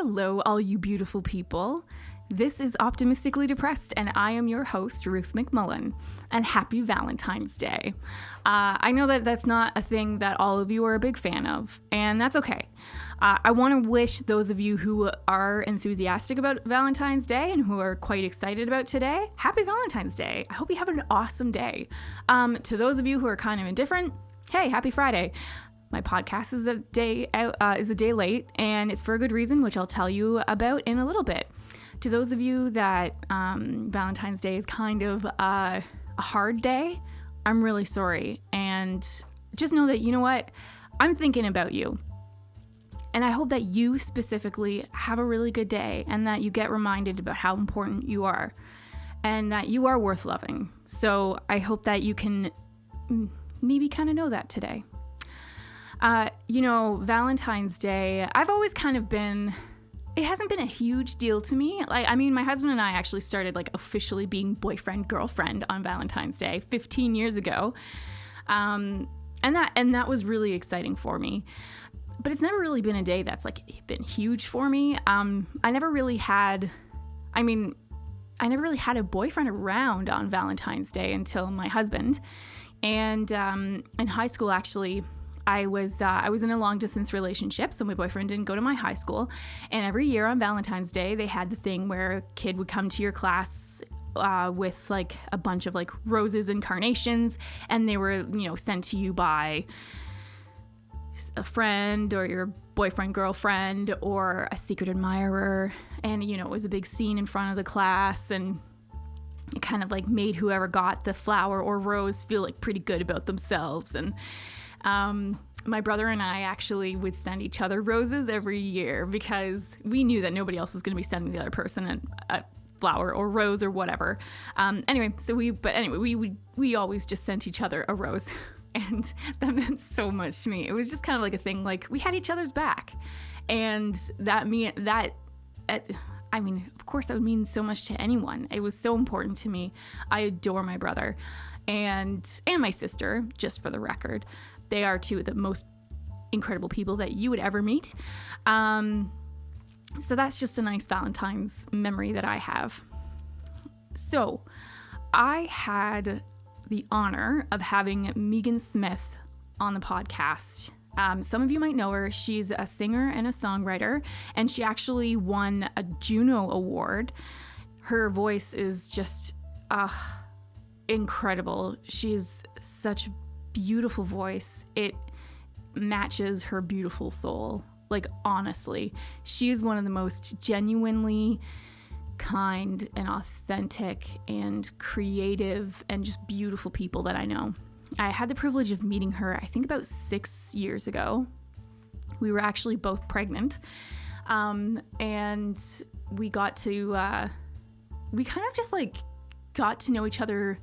Hello, all you beautiful people. This is Optimistically Depressed, and I am your host, Ruth McMullen, and happy Valentine's Day. I know that that's not a thing that all of you are a big fan of, and that's okay. I want to wish those of you who are enthusiastic about Valentine's Day and who are quite excited about today, happy Valentine's Day. I hope you have an awesome day. To those of you who are kind of indifferent, hey, happy Friday. My podcast is a day late, and it's for a good reason, which I'll tell you about in a little bit. To those of you that Valentine's Day is kind of a hard day, I'm really sorry. And just know that, you know what? I'm thinking about you. And I hope that you specifically have a really good day and that you get reminded about how important you are and that you are worth loving. So I hope that you can maybe kind of know that today. Valentine's Day, I've always kind of been, it hasn't been a huge deal to me. My husband and I actually started officially being boyfriend, girlfriend on Valentine's Day 15 years ago. And that was really exciting for me. But it's never really been a day that's been huge for me. I never really had a boyfriend around on Valentine's Day until my husband. And in high school, actually, I was in a long distance relationship, so my boyfriend didn't go to my high school. And every year on Valentine's Day, they had the thing where a kid would come to your class with a bunch of roses and carnations, and they were sent to you by a friend or your boyfriend, girlfriend, or a secret admirer. And it was a big scene in front of the class, and it kind of made whoever got the flower or rose feel pretty good about themselves. And my brother and I actually would send each other roses every year because we knew that nobody else was going to be sending the other person a flower or rose or whatever. We always just sent each other a rose, and that meant so much to me. It was just kind of a thing, we had each other's back, and of course that would mean so much to anyone. It was so important to me. I adore my brother and my sister, just for the record. They are two of the most incredible people that you would ever meet. So that's just a nice Valentine's memory that I have. So I had the honor of having Meaghan Smith on the podcast. Some of you might know her. She's a singer and a songwriter, and she actually won a Juno Award. Her voice is just incredible. She's such beautiful voice. It matches her beautiful soul. Honestly, she is one of the most genuinely kind and authentic and creative and just beautiful people that I know. I had the privilege of meeting her, I think about 6 years ago. We were actually both pregnant. And we got to, we kind of just got to know each other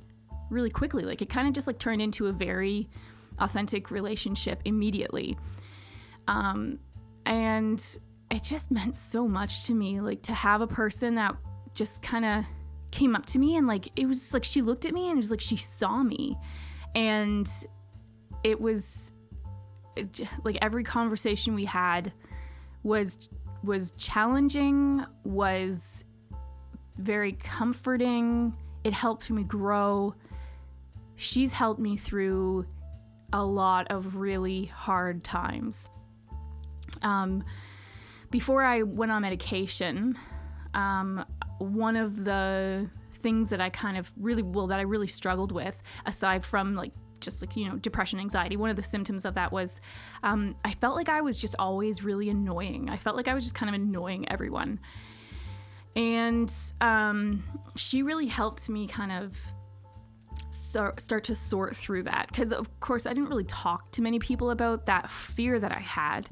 really quickly. It kind of just turned into a very authentic relationship immediately. And it just meant so much to me, to have a person that just kind of came up to me and it was she looked at me and it was she saw me. And it was every conversation we had was challenging, was very comforting. It helped me grow. She's helped me through a lot of really hard times. Before I went on medication, one of the things that I really struggled with, aside from depression, anxiety, one of the symptoms of that was I felt like I was just always really annoying. I felt like I was just kind of annoying everyone. And she really helped me kind of start to sort through that, because of course I didn't really talk to many people about that fear that I had,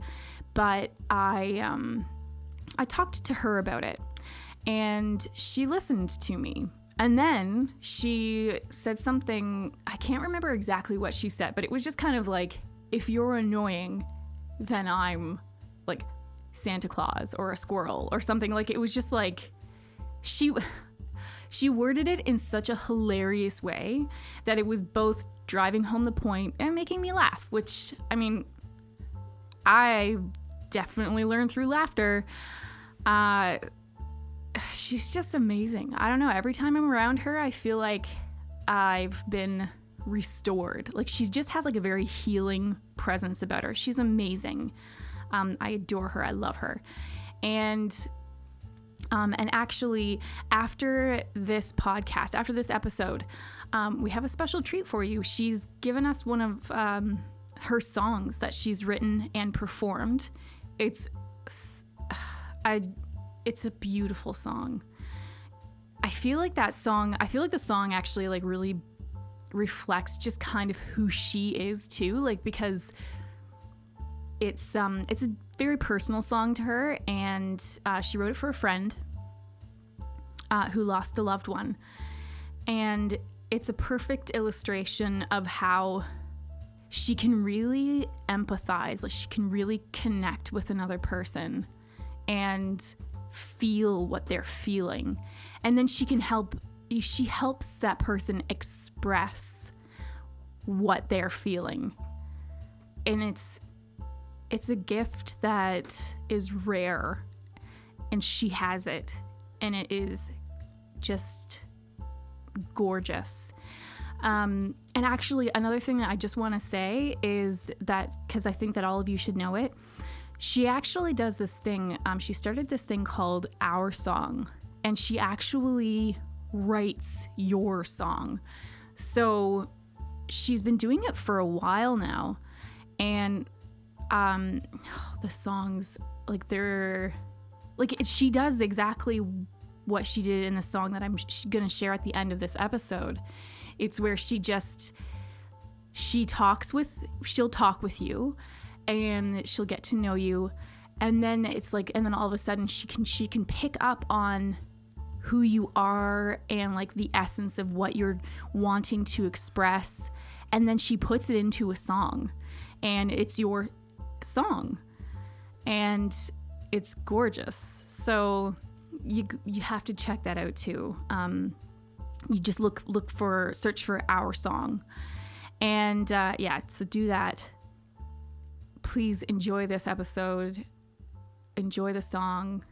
but I talked to her about it, and she listened to me. And then she said something, I can't remember exactly what she said, but it was just kind of if you're annoying, then I'm Santa Claus or a squirrel or something. It was just she worded it in such a hilarious way that it was both driving home the point and making me laugh, which, I definitely learned through laughter. She's just amazing. I don't know. Every time I'm around her, I feel like I've been restored. Like she just has like a very healing presence about her. She's amazing. I adore her. I love her. And actually, after this podcast, after this episode, we have a special treat for you. She's given us one of her songs that she's written and performed. It's a beautiful song. I feel like the song actually like really reflects just kind of who she is too, like because it's a very personal song to her, and she wrote it for a friend who lost a loved one, and it's a perfect illustration of how she can really empathize, like she can really connect with another person and feel what they're feeling, and then she helps that person express what they're feeling, and it's a gift that is rare, and she has it, and it is just gorgeous. And actually, another thing that I just want to say is that, because I think that all of you should know it, she actually does this thing. She started this thing called Our Song, and she actually writes your song. So she's been doing it for a while now, and the songs, like they're like, she does exactly what she did in the song that I'm gonna share at the end of this episode. It's where she'll talk with you, and she'll get to know you, and then it's like, and then all of a sudden she can pick up on who you are and like the essence of what you're wanting to express, and then she puts it into a song, and it's your song, and it's gorgeous. So you have to check that out too. You just search for Our Song, and so do that. Please enjoy this episode, enjoy the song.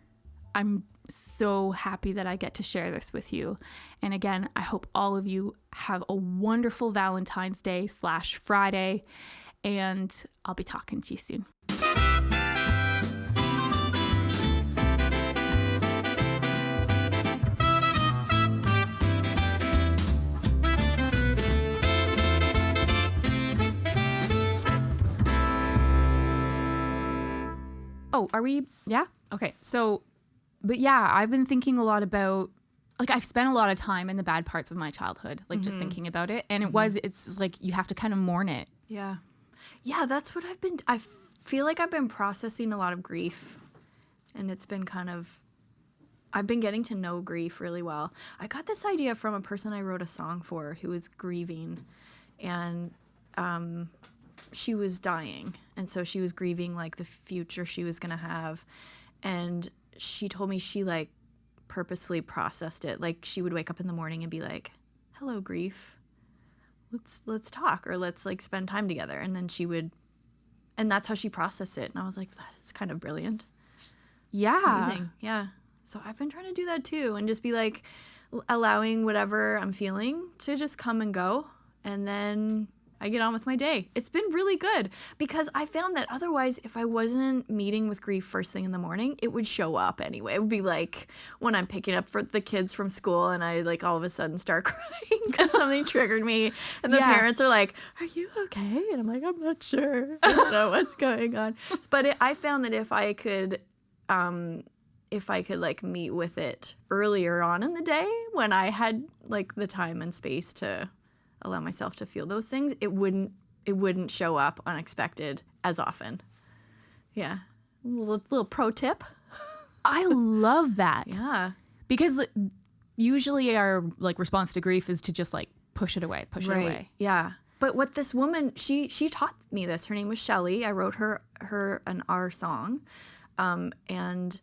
I'm so happy that I get to share this with you. And again, I hope all of you have a wonderful Valentine's Day / Friday, and I'll be talking to you soon. Oh, are we? Yeah? Okay. So, but yeah, I've been thinking a lot about, like, I've spent a lot of time in the bad parts of my childhood, like just thinking about it. And it's like, you have to kind of mourn it. Yeah. Yeah, that's what I feel like I've been processing a lot of grief, and it's been I've been getting to know grief really well. I got this idea from a person I wrote a song for who was grieving, and she was dying, and so she was grieving like the future she was gonna have, and she told me she like purposely processed it. Like she would wake up in the morning and be like, "Hello, grief. Let's talk, or let's like spend time together." And then and that's how she processed it. And I was like, that is kind of brilliant. Yeah. It's amazing. Yeah. So I've been trying to do that too, and just be like allowing whatever I'm feeling to just come and go, and then I get on with my day. It's been really good, because I found that otherwise, if I wasn't meeting with grief first thing in the morning, it would show up anyway. It would be like when I'm picking up for the kids from school, and I like all of a sudden start crying because something triggered me, and the parents are like, "Are you okay?" And I'm like, "I'm not sure. I don't know what's going on." But I found that if I could like meet with it earlier on in the day, when I had like the time and space to allow myself to feel those things, it wouldn't show up unexpected as often. Yeah. Little pro tip. I love that. Yeah. Because usually our like response to grief is to just like push it away. Yeah. But what this woman, she taught me this. Her name was Shelley. I wrote her an Our Song. And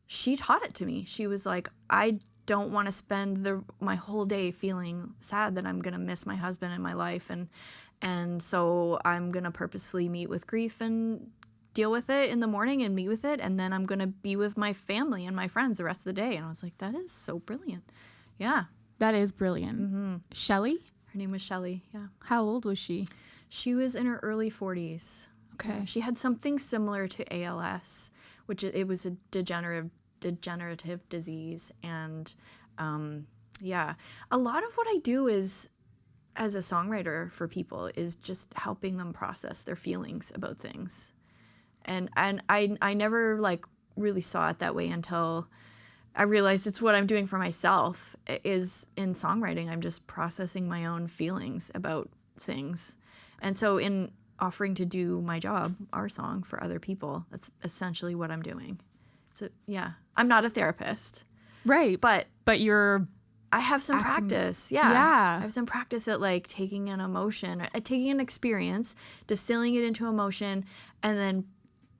she taught it to me. She was like, I don't want to spend my whole day feeling sad that I'm going to miss my husband in my life. And so I'm going to purposefully meet with grief and deal with it in the morning and meet with it, and then I'm going to be with my family and my friends the rest of the day. And I was like, that is so brilliant. Yeah. That is brilliant. Mm-hmm. Shelley? Her name was Shelley, yeah. How old was she? She was in her early 40s. Okay. She had something similar to ALS, which it was a degenerative disease. And a lot of what I do is, as a songwriter for people, is just helping them process their feelings about things. And I never like really saw it that way until I realized it's what I'm doing for myself. Is in songwriting, I'm just processing my own feelings about things. And so in offering to do my job, our song, for other people, that's essentially what I'm doing. So yeah, I'm not a therapist. Right. But I have some practice. Yeah. I have some practice at like taking an emotion, taking an experience, distilling it into emotion, and then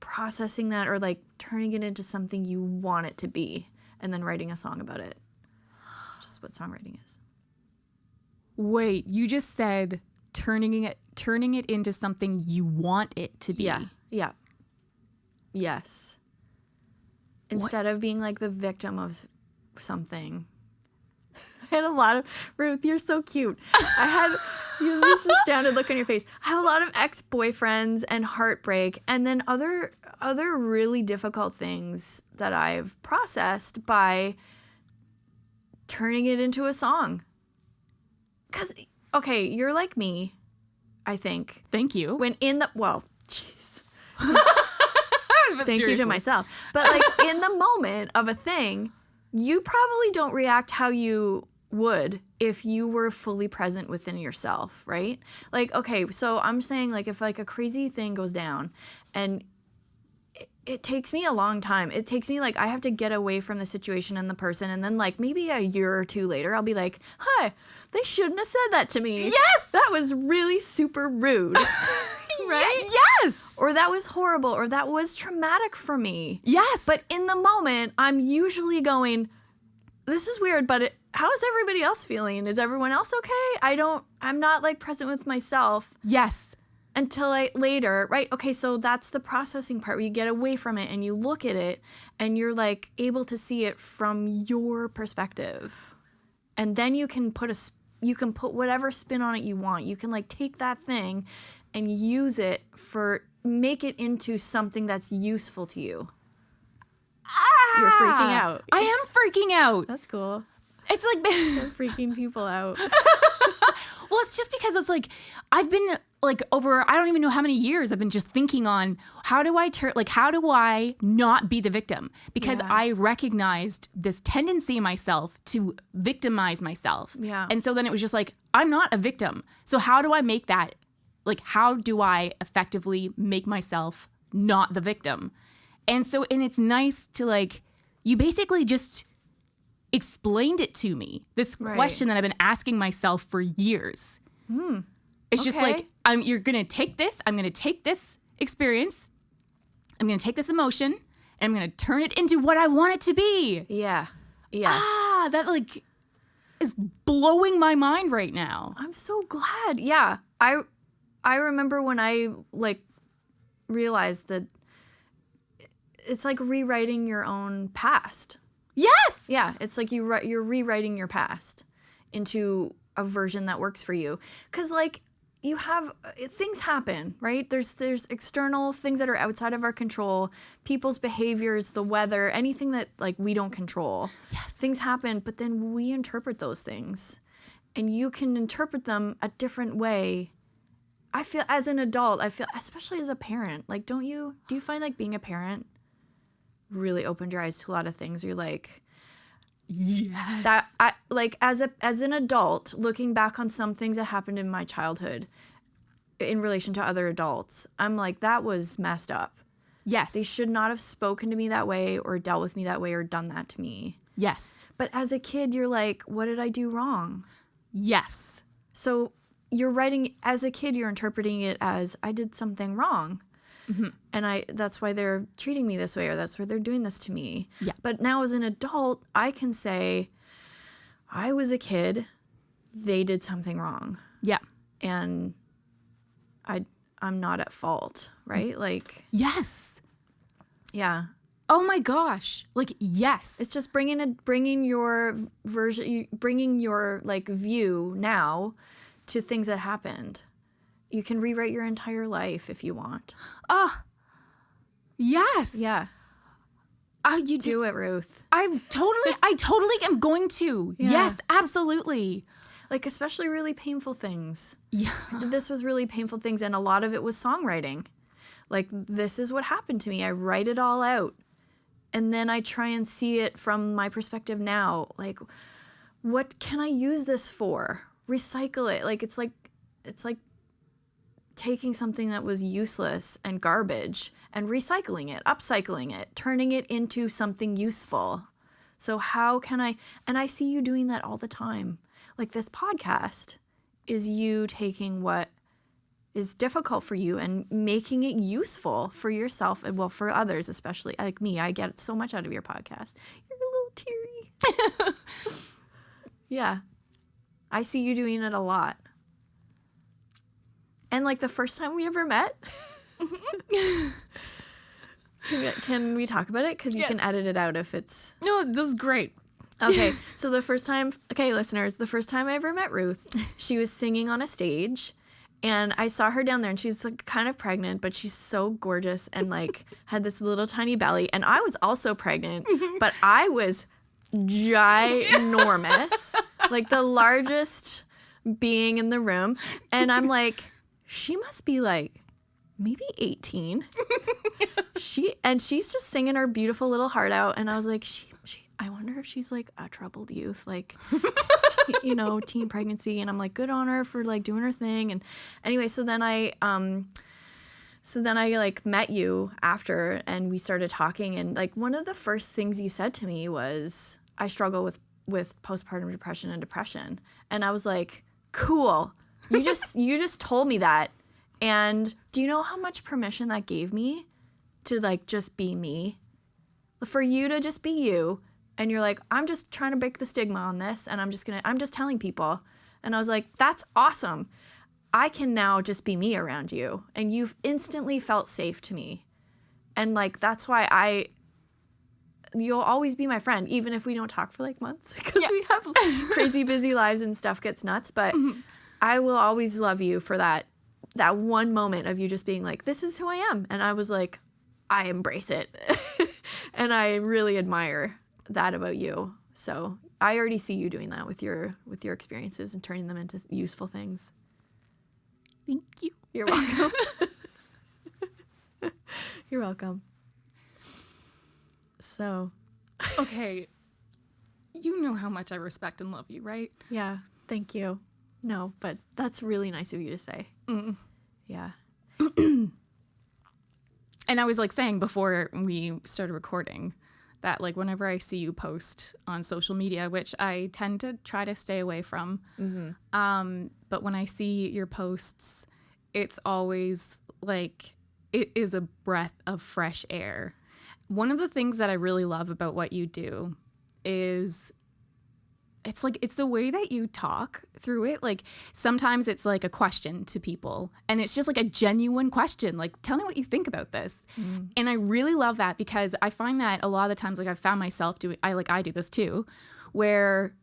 processing that, or like turning it into something you want it to be, and then writing a song about it. Which is what songwriting is. Wait, you just said turning it into something you want it to be. Yeah. Yes. Instead of being like the victim of something. I had a lot of, Ruth, you're so cute. This astounded look on your face. I have a lot of ex-boyfriends and heartbreak, and then other really difficult things that I've processed by turning it into a song. Because, okay, you're like me, I think. Thank you. Jeez. Thank you to myself. But like in the moment of a thing, you probably don't react how you would if you were fully present within yourself, right? Like, okay, so I'm saying like if like a crazy thing goes down, and it takes me a long time. It takes me like I have to get away from the situation and the person, and then like maybe a year or two later I'll be like, hi, they shouldn't have said that to me. Yes! That was really super rude. Right? Yes! Or that was horrible, or that was traumatic for me. Yes! But in the moment, I'm usually going, this is weird, but how is everybody else feeling? Is everyone else okay? I'm not like present with myself. Yes. Until later, right? Okay, so that's the processing part where you get away from it and you look at it and you're like able to see it from your perspective. And then you can put whatever spin on it you want. You can like take that thing and use it make it into something that's useful to you. You're freaking out. I am freaking out. That's cool. It's like You're freaking people out. Well, it's just because it's like I've been like over I don't even know how many years I've been just thinking on how do I not be the victim? Because I recognized this tendency in myself to victimize myself. Yeah. And so then it was just like I'm not a victim. So how do I make that how do I effectively make myself not the victim? And it's nice to you basically just explained it to me. This question that I've been asking myself for years. It's just you're going to take this, I'm going to take this experience, I'm going to take this emotion, and I'm going to turn it into what I want it to be. Yeah. Yes. That is blowing my mind right now. I'm so glad. Yeah. I remember when I realized that it's like rewriting your own past. Yes. Yeah, it's like you're rewriting your past into a version that works for you. Because you have things happen, right? There's external things that are outside of our control, people's behaviors, the weather, anything that we don't control. Yes. Things happen, but then we interpret those things, and you can interpret them a different way. I feel as an adult, especially as a parent, do you find being a parent really opened your eyes to a lot of things? You're like, yes. That I as an adult looking back on some things that happened in my childhood in relation to other adults, I'm like, that was messed up. Yes. They should not have spoken to me that way or dealt with me that way or done that to me. Yes. But as a kid, you're like, what did I do wrong? Yes. So you're writing, as a kid, you're interpreting it as I did something wrong. Mm-hmm. And that's why they're treating me this way, or that's why they're doing this to me. Yeah. But now as an adult, I can say, I was a kid, they did something wrong. Yeah. And I'm not at fault, right? Like, Yes. yeah. Oh my gosh. Like, yes. It's just bringing your version, bringing your like view now to things that happened. You can rewrite your entire life if you want. Yes. Yeah. You Do it, Ruth. I totally am going to. Yeah. Yes, absolutely. Like, especially really painful things. Yeah. This was really painful things, and a lot of it was songwriting. Like, this is what happened to me. I write it all out. And then I try and see it from my perspective now. Like, what can I use this for? Recycle it. Like, it's like taking something that was useless and garbage and recycling it, upcycling it, turning it into something useful. So how can I, and I see you doing that all the time. Like, this podcast is you taking what is difficult for you and making it useful for yourself and, well, for others, especially like me. I get so much out of your podcast. You're a little teary. Yeah. I see you doing it a lot. And like the first time we ever met, can we talk about it? Because you can edit it out if it's... No, this is great. Okay, so listeners, the first time I ever met Ruth, she was singing on a stage, and I saw her down there, and she's like kind of pregnant, but she's so gorgeous and like had this little tiny belly, and I was also pregnant, but I was ginormous, like the largest being in the room, and I'm like, she must be like maybe 18. She's just singing her beautiful little heart out, and I was like, I wonder if she's like a troubled youth, like, teen pregnancy. And I'm like, good on her for like doing her thing. And anyway, so then I like met you after, and we started talking. And like one of the first things you said to me was, I struggle with postpartum depression and depression. And I was like, cool. You just told me that. And do you know how much permission that gave me to like just be me? For you to just be you. And you're like, I'm just trying to break the stigma on this, and I'm just telling people. And I was like, that's awesome. I can now just be me around you. And you've instantly felt safe to me. And like, that's why you'll always be my friend, even if we don't talk for like months, because we have crazy busy lives and stuff gets nuts. But I will always love you for that one moment of you just being like, this is who I am. And I was like, I embrace it. And I really admire that about you. So I already see you doing that with your experiences and turning them into useful things. Thank you. You're welcome. You're welcome. So. Okay. You know how much I respect and love you, right? Yeah. Thank you. No, but that's really nice of you to say. Yeah. And I was like saying before we started recording that like whenever I see you post on social media, which I tend to try to stay away from, but when I see your posts, it's always like it is a breath of fresh air. One of the things that I really love about what you do is it's the way that you talk through it. Like sometimes it's like a question to people, and it's just like a genuine question. Like, tell me what you think about this. And I really love that, because I find that a lot of the times, like I've found myself doing, I do this too, where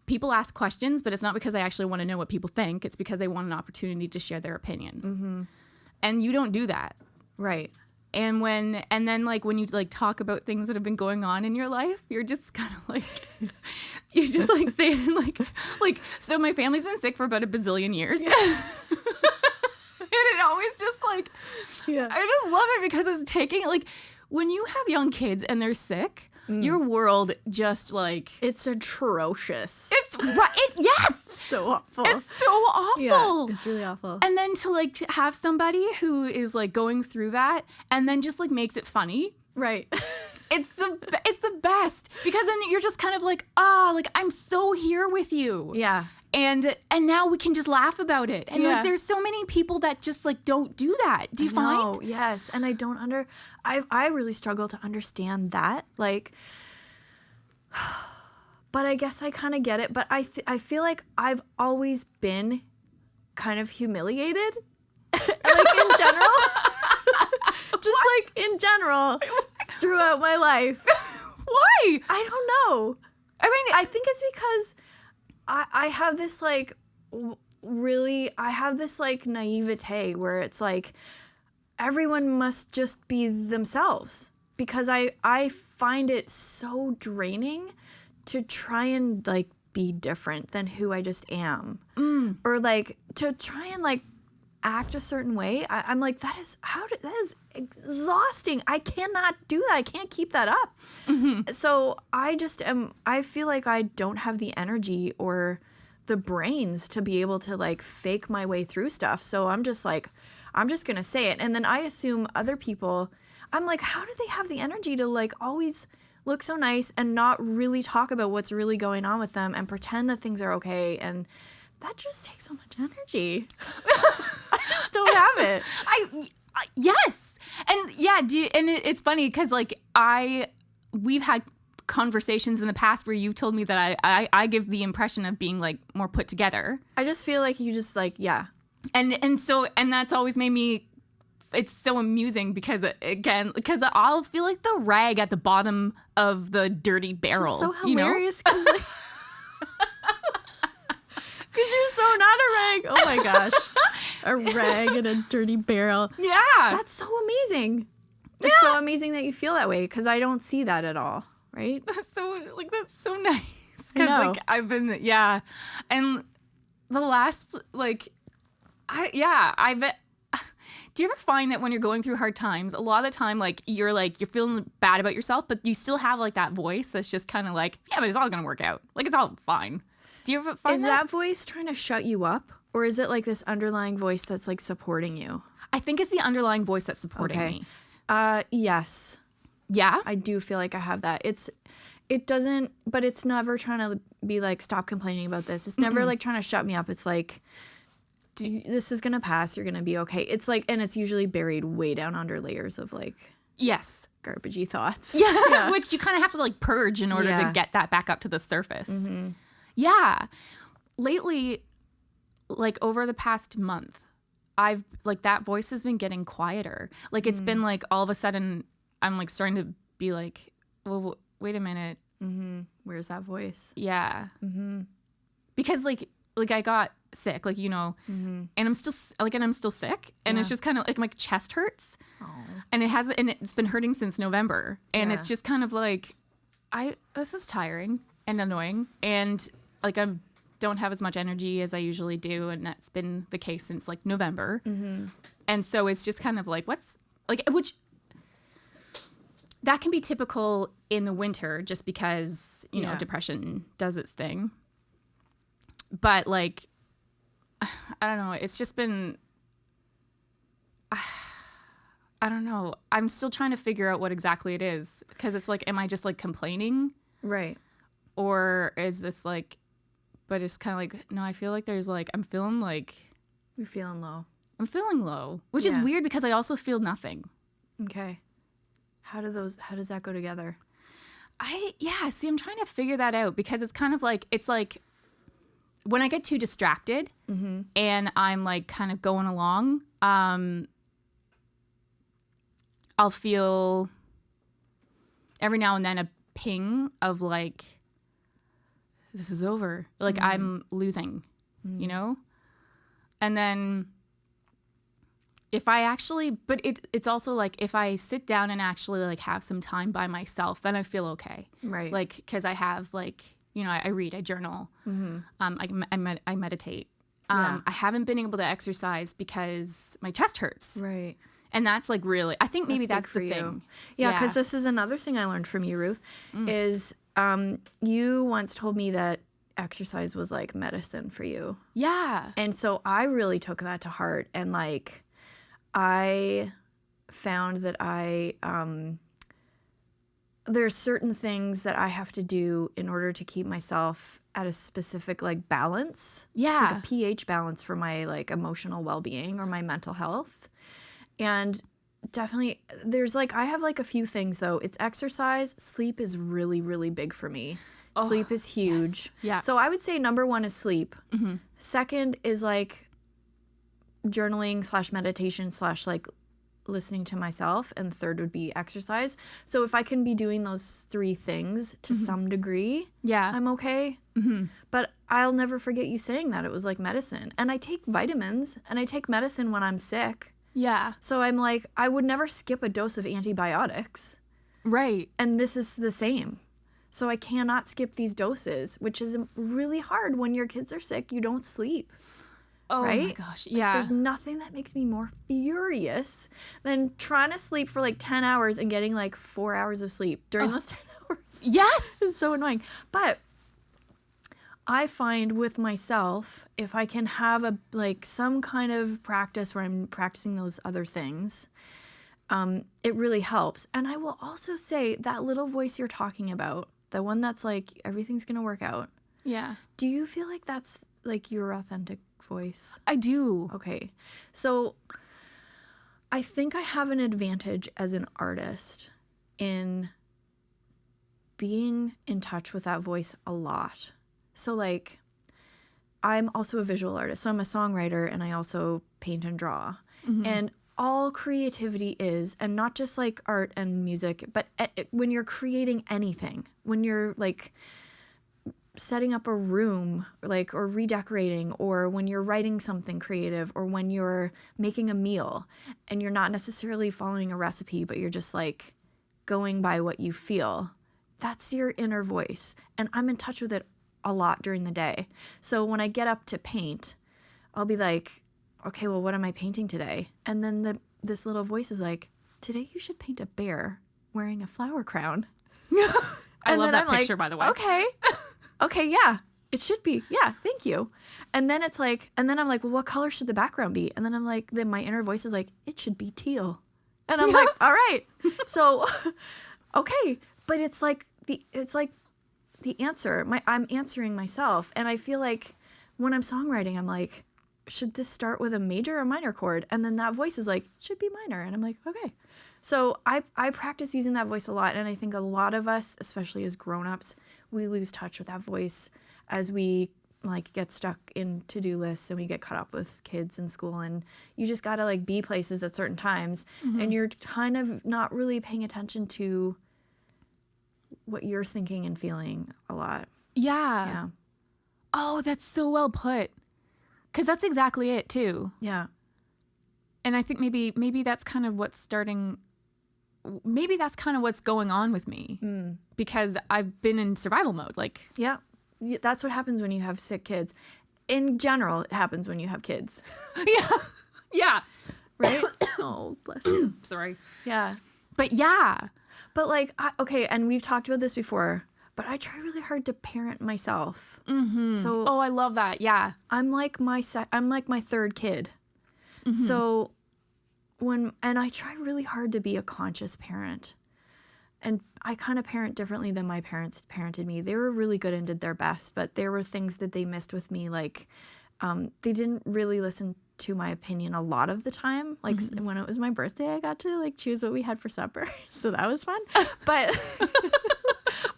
people ask questions, but it's not because they actually want to know what people think. It's because they want an opportunity to share their opinion. And you don't do that. Right. And then like when you like talk about things that have been going on in your life, you're just kind of like, you just like say it like, so my family's been sick for about a bazillion years. Yeah. And it always just like, I just love it because it's taking, like, when you have young kids and they're sick, your world just like, it's atrocious. It's right. Yes. So awful. It's so awful. Yeah, it's really awful. And then to like have somebody who is like going through that and then just like makes it funny. Right. It's the best, because then you're just kind of like, like I'm so here with you. Yeah. And now we can just laugh about it. And like there's so many people that just like don't do that. Do you find? Yes. And I really struggle to understand that. Like, but I guess I kind of get it. But I feel like I've always been kind of humiliated. Like in general. Just like in general throughout my life. Why? I don't know. I mean, I think it's because I have this like I have this like naivete where it's like everyone must just be themselves, because I find it so draining to try and like be different than who I just am, or like to try and like act a certain way. I'm like, that is exhausting. I cannot do that. I can't keep that up. So I feel like I don't have the energy or the brains to be able to like fake my way through stuff. So I'm just gonna say it. And then I assume other people, I'm like, how do they have the energy to like always look so nice and not really talk about what's really going on with them and pretend that things are okay? And that just takes so much energy. I just don't have it. Yes. And yeah, it's funny because like we've had conversations in the past where you've told me that I give the impression of being like more put together. I just feel like you just like, yeah. And that's always made me, it's so amusing because I'll feel like the rag at the bottom of the dirty barrel. It's so hilarious because like, you're so not a rag. Oh my gosh. A rag in a dirty barrel. Yeah. That's so amazing. It's so amazing that you feel that way, because I don't see that at all. Right? That's so nice. Because like I've been, and the last like, do you ever find that when you're going through hard times, a lot of the time like you're feeling bad about yourself, but you still have like that voice that's just kind of like, yeah, but it's all gonna work out. Like it's all fine. Do you ever find that voice trying to shut you up, or is it like this underlying voice that's like supporting you? I think it's the underlying voice that's supporting me. Yes. Yeah? I do feel like I have that. It doesn't, but it's never trying to be like, stop complaining about this. It's never like trying to shut me up. It's like, this is going to pass. You're going to be okay. It's like, and it's usually buried way down under layers of like, yes, garbagey thoughts. Yeah. Which you kind of have to like purge in order to get that back up to the surface. Mm-hmm. Yeah. Lately, like over the past month, I've like that voice has been getting quieter. Like it's been like all of a sudden I'm like starting to be like, well, wait a minute. Mm-hmm. Where's that voice? Yeah. Mm-hmm. Because like I got sick, like, you know, and I'm still sick, and it's just kind of like my chest hurts. Aww. And it's been hurting since November, and it's just kind of like, this is tiring and annoying, and like I don't have as much energy as I usually do, and that's been the case since like November. Mm-hmm. And so it's just kind of like, which that can be typical in the winter just because, you know, depression does its thing. But like, I don't know, it's just been, I don't know. I'm still trying to figure out what exactly it is, because it's like, am I just like complaining? Right. Or is this like, but it's kind of like, no, I feel like there's like, I'm feeling like. You're feeling low. I'm feeling low, which is weird because I also feel nothing. Okay. How does that go together? See, I'm trying to figure that out, because it's kind of like, it's like when I get too distracted and I'm like kind of going along, I'll feel every now and then a ping of like, this is over. Like I'm losing, you know? And then if I actually, but it's also like if I sit down and actually like have some time by myself, then I feel okay. Right. Like, because I have like, you know, I read, I journal, I meditate. I haven't been able to exercise because my chest hurts. Right. And that's like really, I think maybe that's the thing. Yeah, because this is another thing I learned from you, Ruth, is you once told me that exercise was like medicine for you. Yeah. And so I really took that to heart, and like I found that there's certain things that I have to do in order to keep myself at a specific like balance. Yeah. It's like a pH balance for my like emotional well-being or my mental health. And definitely there's like, I have like a few things though. It's exercise. Sleep is really, really big for me. Oh, sleep is huge. Yes. Yeah. So I would say number one is sleep. Mm-hmm. Second is like journaling / meditation / like listening to myself, and the third would be exercise. So if I can be doing those 3 things to some degree, I'm okay. But I'll never forget you saying that. It was like medicine. And I take vitamins and I take medicine when I'm sick. Yeah. So I'm like, I would never skip a dose of antibiotics. Right. And this is the same. So I cannot skip these doses, which is really hard when your kids are sick. You don't sleep. Oh right? my gosh. Yeah. There's nothing that makes me more furious than trying to sleep for like 10 hours and getting like 4 hours of sleep during those 10 hours. Yes. It's so annoying. But I find with myself, if I can have a like some kind of practice where I'm practicing those other things, it really helps. And I will also say that little voice you're talking about, the one that's like, everything's going to work out. Yeah. Do you feel like that's like your authentic voice? I do. Okay. So I think I have an advantage as an artist in being in touch with that voice a lot. So like, I'm also a visual artist. So I'm a songwriter and I also paint and draw. And all creativity is, and not just like art and music, but when you're creating anything, when you're like setting up a room, like, or redecorating, or when you're writing something creative, or when you're making a meal and you're not necessarily following a recipe, but you're just like going by what you feel, that's your inner voice. And I'm in touch with it a lot during the day. So when I get up to paint, I'll be like, okay, well, what am I painting today? And then this little voice is like, today you should paint a bear wearing a flower crown. I love that picture, by the way. Okay, yeah, it should be. Yeah, thank you. And then it's like, and then I'm like, well, what color should the background be? And then I'm like, then my inner voice is like, it should be teal. And I'm like, all right. So, okay. But it's like the answer. I'm answering myself. And I feel like when I'm songwriting, I'm like, should this start with a major or minor chord? And then that voice is like, should be minor. And I'm like, okay. So I practice using that voice a lot. And I think a lot of us, especially as grown-ups, we lose touch with that voice as we like get stuck in to-do lists and we get caught up with kids in school, and you just got to like be places at certain times and you're kind of not really paying attention to what you're thinking and feeling a lot. Yeah. Oh, that's so well put. 'Cause that's exactly it too. Yeah. And I think maybe that's kind of what's going on with me. Because I've been in survival mode. Like, yeah, that's what happens when you have sick kids. In general, it happens when you have kids. Yeah. Right? Oh, bless you. Sorry. Yeah. But yeah. But like, okay, and we've talked about this before, but I try really hard to parent myself. So Oh, I love that. Yeah. I'm like my third kid. So and I try really hard to be a conscious parent. And I kind of parent differently than my parents parented me. They were really good and did their best, but there were things that they missed with me. Like, they didn't really listen to my opinion a lot of the time. Like when it was my birthday, I got to like choose what we had for supper. So that was fun. But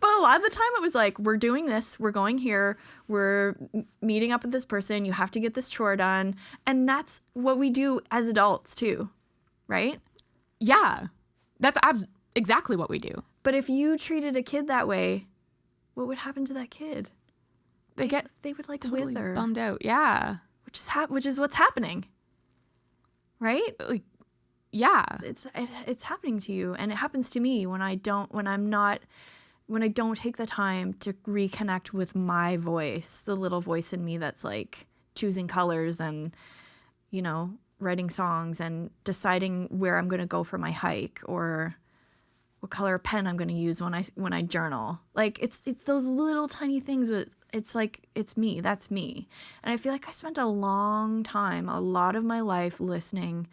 but a lot of the time it was like, we're doing this, we're going here, we're meeting up with this person, you have to get this chore done. And that's what we do as adults too, right? Yeah. That's exactly what we do. But if you treated a kid that way, what would happen to that kid? They would like Totally wither. bummed out. Yeah. Which is what's happening. Right? Like, yeah. It's happening to you, and it happens to me when I don't take the time to reconnect with my voice, the little voice in me that's like choosing colors and, you know, writing songs and deciding where I'm going to go for my hike or what color pen I'm going to use when I journal. Like it's those little tiny things, but it's like, it's me, that's me. And I feel like I spent a long time, a lot of my life listening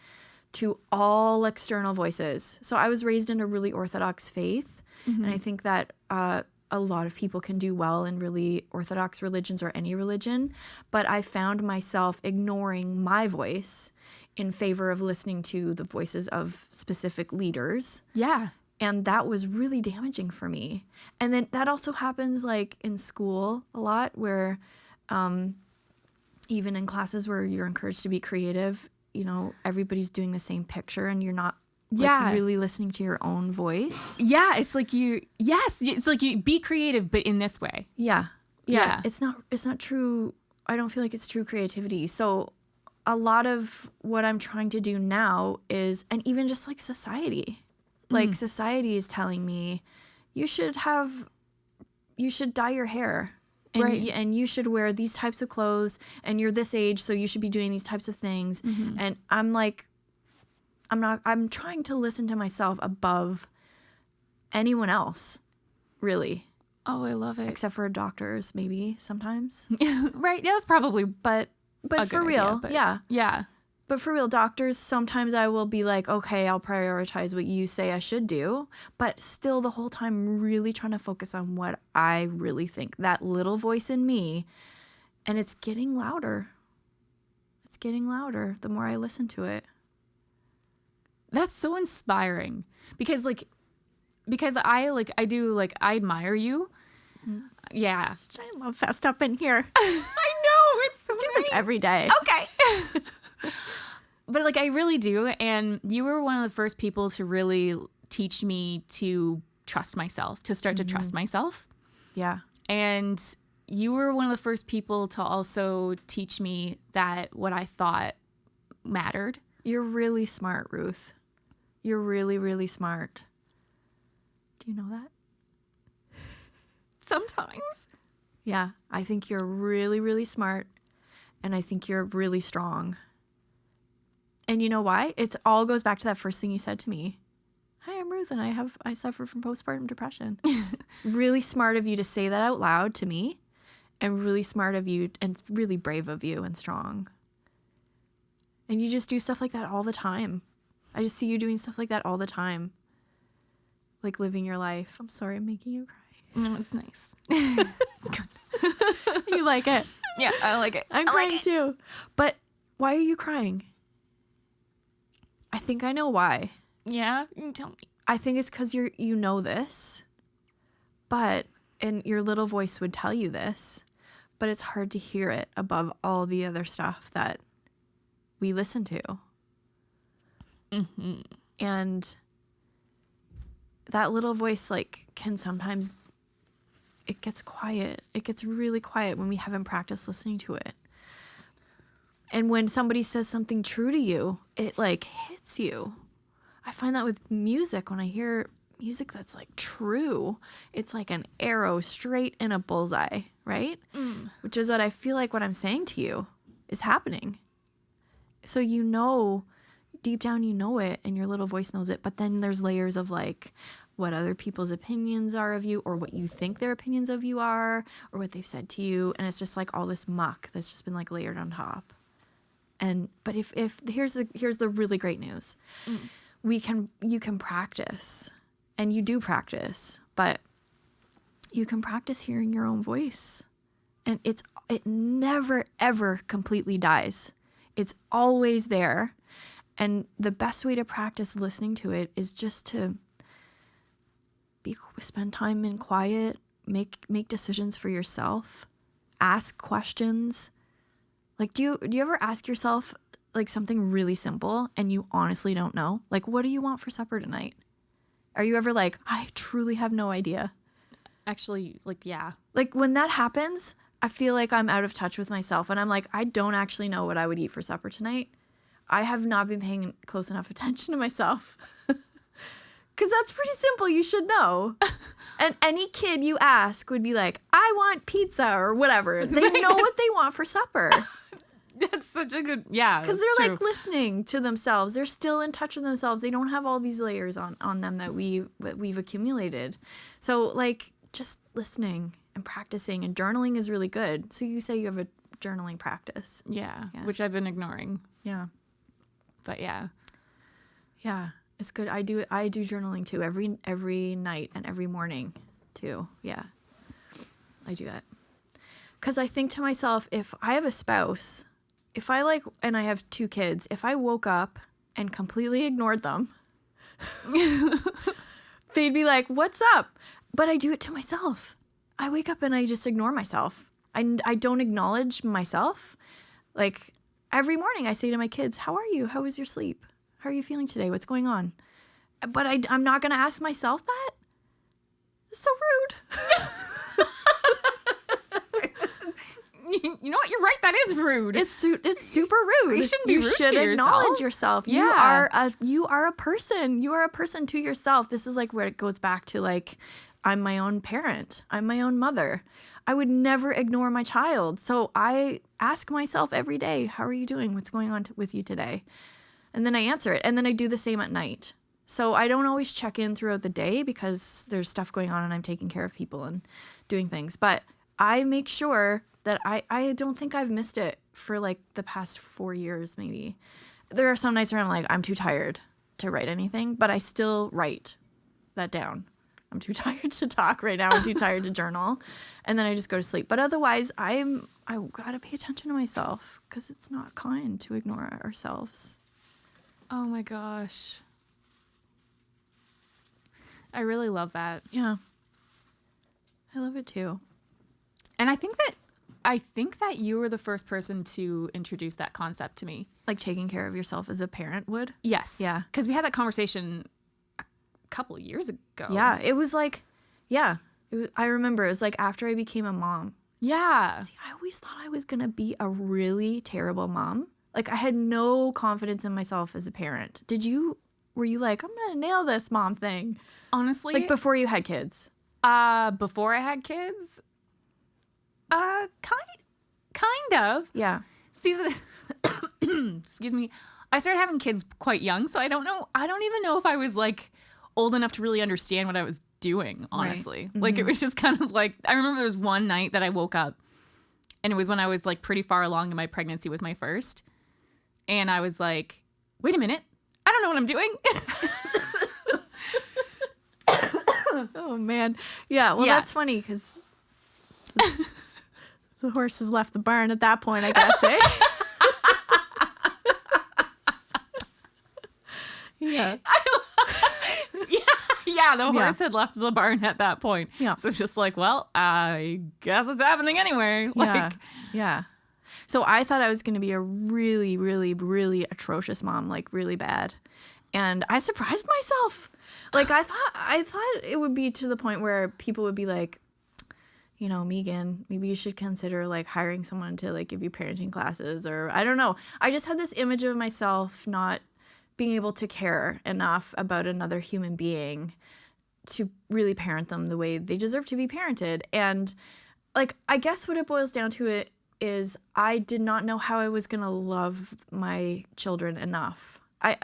to all external voices. So I was raised in a really Orthodox faith. And I think that a lot of people can do well in really Orthodox religions or any religion. But I found myself ignoring my voice in favor of listening to the voices of specific leaders. Yeah. And that was really damaging for me. And then that also happens like in school a lot, where even in classes where you're encouraged to be creative, everybody's doing the same picture and you're not really listening to your own voice. Yeah, it's like it's like you be creative, but in this way. Yeah. It's not true. I don't feel like it's true creativity. So a lot of what I'm trying to do now is, and even just like society, like society is telling me you should dye your hair. And, and you should wear these types of clothes, and you're this age, so you should be doing these types of things. Mm-hmm. And I'm like, I'm trying to listen to myself above anyone else, really. Oh, I love it. Except for doctors, maybe sometimes. Right. Yeah, that's probably. But for real, idea, yeah. But for real, doctors, sometimes I will be like, okay, I'll prioritize what you say I should do. But still the whole time really trying to focus on what I really think. That little voice in me. And it's getting louder. It's getting louder the more I listen to it. That's so inspiring. Because I admire you. Mm-hmm. Yeah. I love fest up in here. I know. It's so do this every day. Okay. But like I really do, and you were one of the first people to really teach me to trust myself, to start to trust myself. Yeah. And you were one of the first people to also teach me that what I thought mattered. You're really smart, Ruth. You're really, really smart. Do you know that? Sometimes. Yeah, I think you're really, really smart, and I think you're really strong. And you know why? It all goes back to that first thing you said to me. Hi, I'm Ruth, and I suffer from postpartum depression. Really smart of you to say that out loud to me, and really smart of you, and really brave of you, and strong. And you just do stuff like that all the time. I just see you doing stuff like that all the time. Like living your life. I'm sorry I'm making you cry. No, it's nice. It's good. You like it? Yeah, I like it. I'm crying too. But why are you crying? I think I know why. Yeah, you can tell me. I think it's because you know this, and your little voice would tell you this, but it's hard to hear it above all the other stuff that we listen to. Mm-hmm. And that little voice, like, can sometimes, it gets quiet. It gets really quiet when we haven't practiced listening to it. And when somebody says something true to you, it, like, hits you. I find that with music, when I hear music that's, like, true, it's like an arrow straight in a bullseye, right? Which is what I feel like what I'm saying to you is happening. So you know, deep down you know it, and your little voice knows it, but then there's layers of, like, what other people's opinions are of you, or what you think their opinions of you are, or what they've said to you, and it's just, like, all this muck that's just been, like, layered on top. But if here's the really great news. You can practice, and you do practice, but you can practice hearing your own voice, and it never ever completely dies. It's always there, and the best way to practice listening to it is just to spend time in quiet, make decisions for yourself, ask questions. Like, do you ever ask yourself, like, something really simple and you honestly don't know? Like, what do you want for supper tonight? Are you ever like, I truly have no idea? Actually, like, yeah. Like, when that happens, I feel like I'm out of touch with myself, and I'm like, I don't actually know what I would eat for supper tonight. I have not been paying close enough attention to myself. Because that's pretty simple. You should know. And any kid you ask would be like, I want pizza or whatever. They know what they want for supper. That's such a good, yeah. Because they're like listening to themselves. They're still in touch with themselves. They don't have all these layers on them that we've accumulated. So, like, just listening and practicing, and journaling is really good. So you say you have a journaling practice. Yeah. Which I've been ignoring. Yeah. But yeah. Yeah. It's good. I do journaling too every night and every morning too. Yeah. I do that. Cuz I think to myself, if I have a spouse, and I have 2 kids, if I woke up and completely ignored them, they'd be like, "What's up?" But I do it to myself. I wake up and I just ignore myself. I don't acknowledge myself. Like, every morning I say to my kids, how are you? How was your sleep? How are you feeling today? What's going on? But I'm not going to ask myself that. It's so rude. You know what? You're right. That is rude. It's super rude. You shouldn't be rude should to acknowledge yourself. Yeah. You are a person. You are a person to yourself. This is like where it goes back to like, I'm my own parent. I'm my own mother. I would never ignore my child. So I ask myself every day, how are you doing? What's going on with you today? And then I answer it. And then I do the same at night. So I don't always check in throughout the day because there's stuff going on and I'm taking care of people and doing things. But I make sure that I don't think I've missed it for like the past 4 years maybe. There are some nights where I'm like, I'm too tired to write anything, but I still write that down. I'm too tired to talk right now. I'm too tired to journal. And then I just go to sleep. But otherwise, I gotta pay attention to myself because it's not kind to ignore ourselves. Oh my gosh. I really love that. Yeah. I love it too. And I think that you were the first person to introduce that concept to me. Like taking care of yourself as a parent would? Yes. Yeah. Because we had that conversation a couple years ago. Yeah. It was like, yeah. I remember it was like after I became a mom. Yeah. See, I always thought I was going to be a really terrible mom. Like I had no confidence in myself as a parent. Were you like, I'm going to nail this mom thing? Honestly. Like before you had kids? Before I had kids? Kind of. Yeah. See, excuse me. I started having kids quite young, so I don't even know if I was like old enough to really understand what I was doing, honestly. Right. Like it was just kind of like, I remember there was one night that I woke up and it was when I was like pretty far along in my pregnancy with my first. And I was like, wait a minute. I don't know what I'm doing. Oh man. Yeah. Well, that's funny because the horse has left the barn at that point, I guess, eh? Yeah. Yeah, the horse had left the barn at that point. Yeah. So it's just like, well, I guess it's happening anyway. Like, yeah. So I thought I was going to be a really, really, really atrocious mom, like really bad. And I surprised myself. Like I thought it would be to the point where people would be like, you know, Meaghan, maybe you should consider like hiring someone to like give you parenting classes, or I don't know. I just had this image of myself not being able to care enough about another human being to really parent them the way they deserve to be parented. And like, I guess what it boils down to it is I did not know how I was going to love my children enough.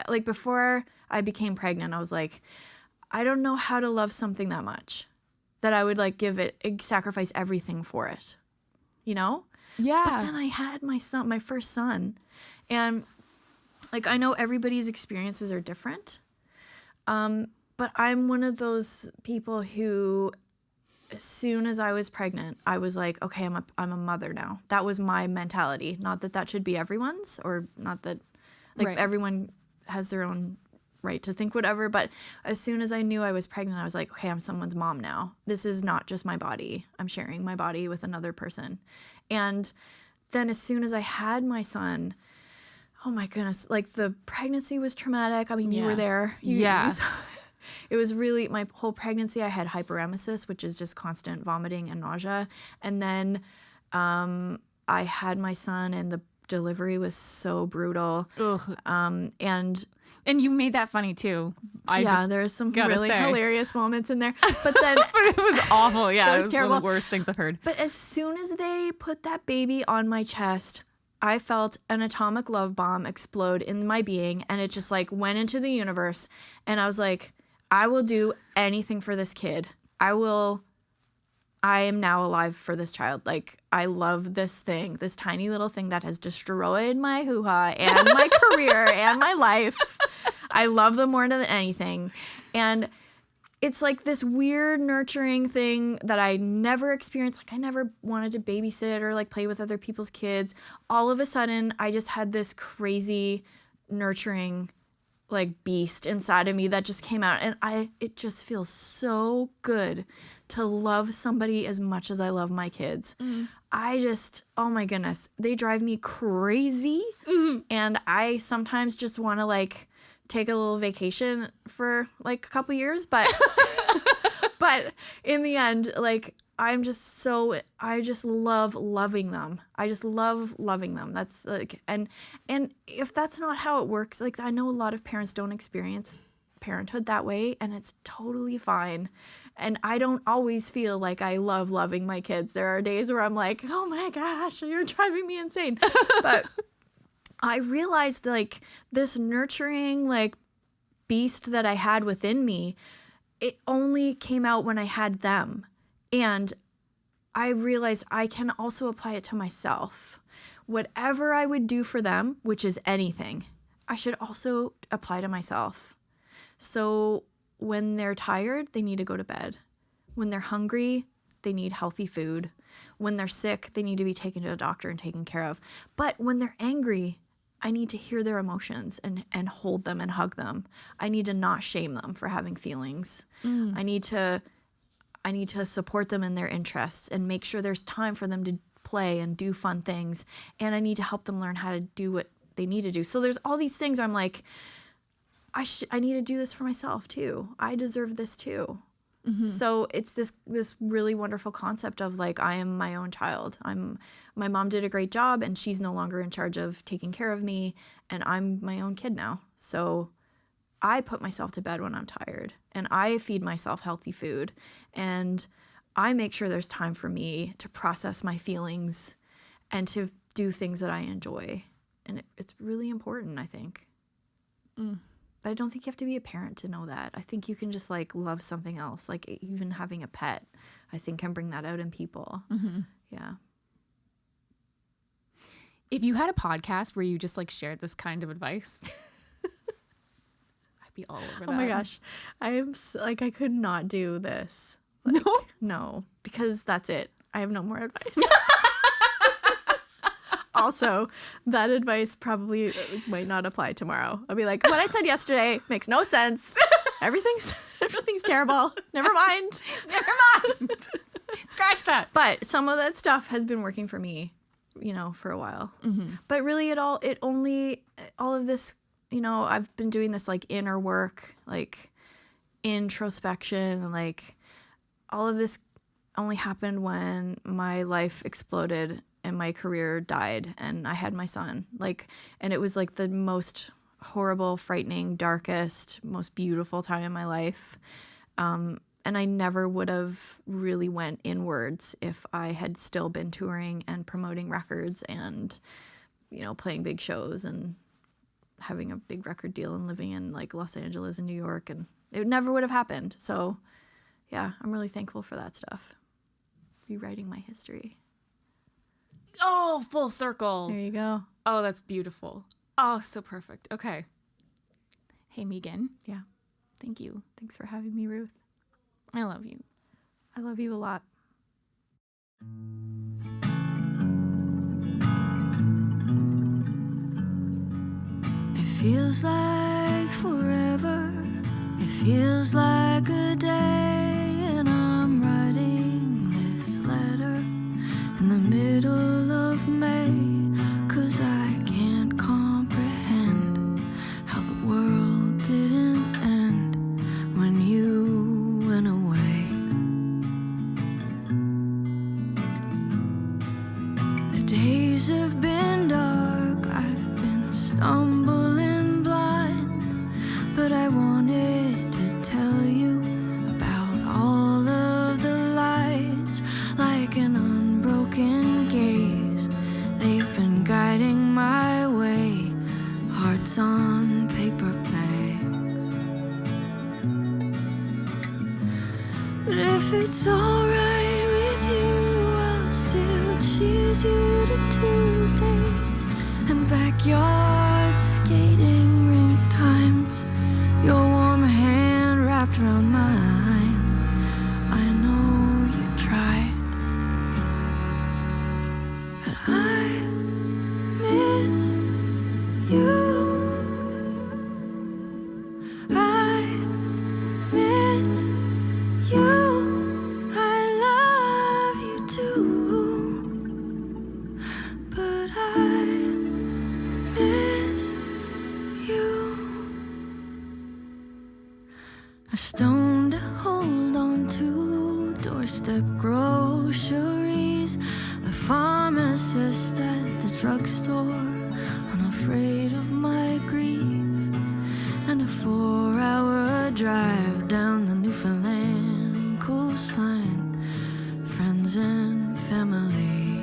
Like before I became pregnant, I was like, I don't know how to love something that much that I would like sacrifice everything for it, you know? Yeah. But then I had my first son, and like, I know everybody's experiences are different. But I'm one of those people who, as soon as I was pregnant, I was like, okay, I'm a mother now. That was my mentality. Not that should be everyone's, or not that like everyone has their own right to think whatever. But as soon as I knew I was pregnant, I was like, okay, I'm someone's mom now. This is not just my body. I'm sharing my body with another person. And then as soon as I had my son, oh my goodness, like the pregnancy was traumatic. I mean, you were there. You saw, it was really, my whole pregnancy, I had hyperemesis, which is just constant vomiting and nausea. And then I had my son, and the delivery was so brutal. Ugh. And you made that funny too. There's some really hilarious moments in there. But then but it was awful. Yeah, it was terrible. One of the worst things I've heard. But as soon as they put that baby on my chest, I felt an atomic love bomb explode in my being, and it just like went into the universe. And I was like, I will do anything for this kid. I am now alive for this child. Like, I love this thing, this tiny little thing that has destroyed my hoo-ha and my career and my life. I love them more than anything. And it's like this weird nurturing thing that I never experienced. Like, I never wanted to babysit or like play with other people's kids. All of a sudden, I just had this crazy nurturing like beast inside of me that just came out, and it just feels so good to love somebody as much as I love my kids. Oh my goodness, they drive me crazy. And I sometimes just want to like take a little vacation for like a couple years, but but in the end, like I just love loving them. I just love loving them. That's like, and if that's not how it works, like I know a lot of parents don't experience parenthood that way, and it's totally fine. And I don't always feel like I love loving my kids. There are days where I'm like, oh my gosh, you're driving me insane. But I realized like this nurturing like beast that I had within me, it only came out when I had them. And I realized I can also apply it to myself. Whatever I would do for them, which is anything, I should also apply to myself. So when they're tired, they need to go to bed. When they're hungry, they need healthy food. When they're sick, they need to be taken to a doctor and taken care of. But when they're angry, I need to hear their emotions and hold them and hug them. I need to not shame them for having feelings. I need to support them in their interests and make sure there's time for them to play and do fun things. And I need to help them learn how to do what they need to do. So there's all these things where I'm like, I need to do this for myself too. I deserve this too. So it's this really wonderful concept of like, I am my own child. My mom did a great job and she's no longer in charge of taking care of me, and I'm my own kid now. So I put myself to bed when I'm tired, and I feed myself healthy food, and I make sure there's time for me to process my feelings and to do things that I enjoy. And it's really important, I think. But I don't think you have to be a parent to know that. I think you can just like love something else. Like even having a pet, I think can bring that out in people. Yeah. If you had a podcast where you just like shared this kind of advice, I'd be all over that. Oh my gosh. I am like, I could not do this. Like, no, because that's it. I have no more advice. Also, that advice probably might not apply tomorrow. I'll be like, what I said yesterday makes no sense. Everything's terrible. Never mind. Scratch that. But some of that stuff has been working for me, for a while. But really all of this, I've been doing this like inner work, like introspection, and like all of this only happened when my life exploded and my career died and I had my son. And it was like the most horrible, frightening, darkest, most beautiful time in my life. And I never would have really went inwards if I had still been touring and promoting records and, playing big shows and having a big record deal and living in like Los Angeles and New York. And it never would have happened. So yeah, I'm really thankful for that stuff. Rewriting my history. Oh, full circle. There you go. Oh, that's beautiful. Oh, so perfect. Okay. Hey, Meaghan. Yeah. Thank you. Thanks for having me, Ruth. I love you. I love you a lot. It feels like forever. It feels like a day, and I'm writing this letter in the middle of May, 'cause I can't comprehend how the world didn't end when you went away. The days have been dark, I've been stumbling blind, but I wanted to tell you about all of the lights, like an unbroken gaze. They've been guiding my way, hearts on paper bags. But if it's alright with you, I'll still cheese you to Tuesdays and backyard skating rink times. Your warm hand wrapped around mine. I know you tried, but I miss you. groceries, the pharmacist at the drugstore, unafraid of my grief, and a 4-hour drive down the Newfoundland coastline, friends and family.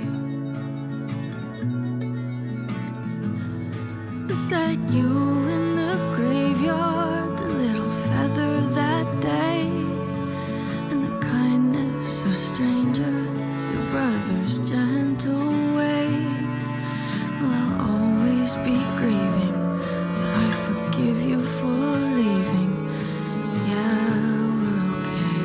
Was that you in the graveyard, the little feather that day, and the kindness of strangers, your brother's gentle ways? Well, I'll always be grieving, but I forgive you for leaving. Yeah, we're okay.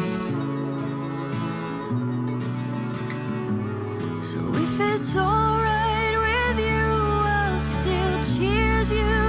So if it's alright with you, I'll still cheers you